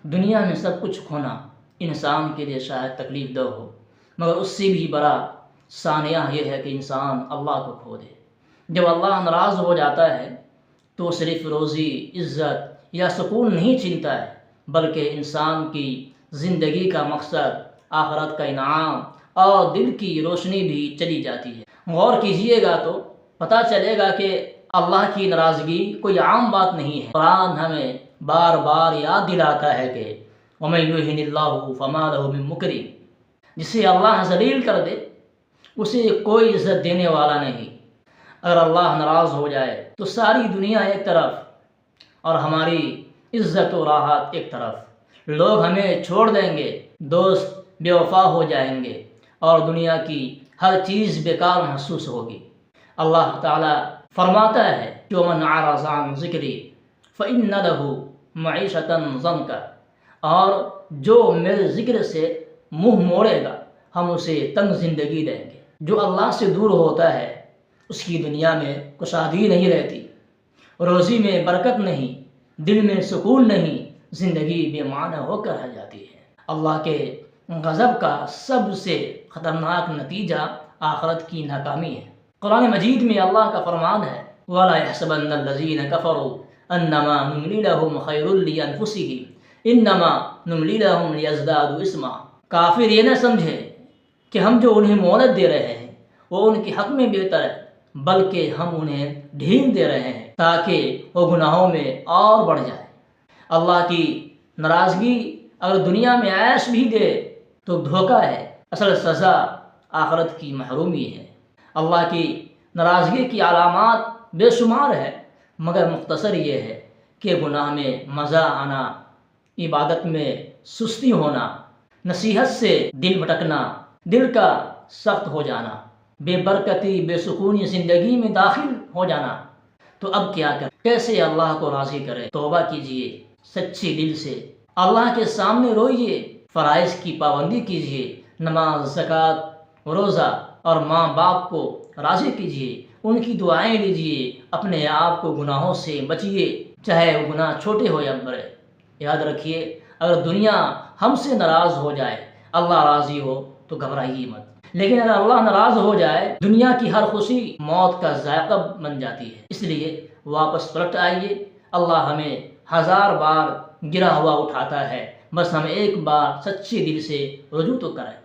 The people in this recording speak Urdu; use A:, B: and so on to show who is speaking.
A: دنیا میں سب کچھ کھونا انسان کے لیے شاید تکلیف دہ ہو، مگر اس سے بھی بڑا سانحہ یہ ہے کہ انسان اللہ کو کھو دے۔ جب اللہ ناراض ہو جاتا ہے تو صرف روزی، عزت یا سکون نہیں چھینتا ہے، بلکہ انسان کی زندگی کا مقصد، آخرت کا انعام اور دل کی روشنی بھی چلی جاتی ہے۔ غور کیجئے گا تو پتہ چلے گا کہ اللہ کی ناراضگی کوئی عام بات نہیں ہے۔ قرآن ہمیں بار بار یاد دلاتا ہے کہ وَمَن يُهِنِ اللَّهُ فَمَا لَهُ مِن مُكْرِمٍ، جسے اللہ ذلیل کر دے اسے کوئی عزت دینے والا نہیں۔ اگر اللہ ناراض ہو جائے تو ساری دنیا ایک طرف اور ہماری عزت و راحت ایک طرف، لوگ ہمیں چھوڑ دیں گے، دوست بے وفا ہو جائیں گے اور دنیا کی ہر چیز بیکار محسوس ہوگی۔ اللہ تعالیٰ فرماتا ہے کہ وَمَنْ أَعْرَضَ عَنْ ذِكْرِي فَإِنَّ لَهُ مَعِيشَةً ضَنْكًا، اور جو میرے ذکر سے منہ موڑے گا ہم اسے تنگ زندگی دیں گے۔ جو اللہ سے دور ہوتا ہے اس کی دنیا میں کشادگی نہیں رہتی، روزی میں برکت نہیں، دل میں سکون نہیں، زندگی بے معنی ہو کر رہ جاتی ہے۔ اللہ کے غضب کا سب سے خطرناک نتیجہ آخرت کی ناکامی ہے۔ قرآن مجید میں اللہ کا فرمان ہے وَلَا يَحْسَبَنَّ الَّذِينَ كَفَرُوا أَنَّمَا نُمْلِي لَهُمْ خَيْرٌ لِّأَنفُسِهِمْ إِنَّمَا نُمْلِي لَهُمْ لِيَزْدَادُوا إِثْمًا، کافر یہ نہ سمجھے کہ ہم جو انہیں مہلت دے رہے ہیں وہ ان کے حق میں بہتر ہے، بلکہ ہم انہیں ڈھیل دے رہے ہیں تاکہ وہ گناہوں میں اور بڑھ جائے۔ اللہ کی ناراضگی اگر دنیا میں عیش بھی دے تو دھوکہ ہے، اصل سزا آخرت کی محرومی ہے۔ اللہ کی ناراضگی کی علامات بے شمار ہے، مگر مختصر یہ ہے کہ گناہ میں مزہ آنا، عبادت میں سستی ہونا، نصیحت سے دل بھٹکنا، دل کا سخت ہو جانا، بے برکتی، بے سکونی زندگی میں داخل ہو جانا۔ تو اب کیا کریں؟ کیسے اللہ کو راضی کریں؟ توبہ کیجئے سچے دل سے، اللہ کے سامنے روئیے، فرائض کی پابندی کیجئے، نماز، زکوٰۃ، روزہ اور ماں باپ کو راضی کیجئے، ان کی دعائیں لیجئے، اپنے آپ کو گناہوں سے بچیے، چاہے وہ گناہ چھوٹے ہو یا بڑے۔ یاد رکھیے اگر دنیا ہم سے ناراض ہو جائے، اللہ راضی ہو تو گھبرائیے مت، لیکن اگر اللہ ناراض ہو جائے دنیا کی ہر خوشی موت کا ذائقہ بن جاتی ہے۔ اس لیے واپس پلٹ آئیے، اللہ ہمیں 1000 بار گرا ہوا اٹھاتا ہے، بس ہم ایک بار سچے دل سے رجوع تو کریں۔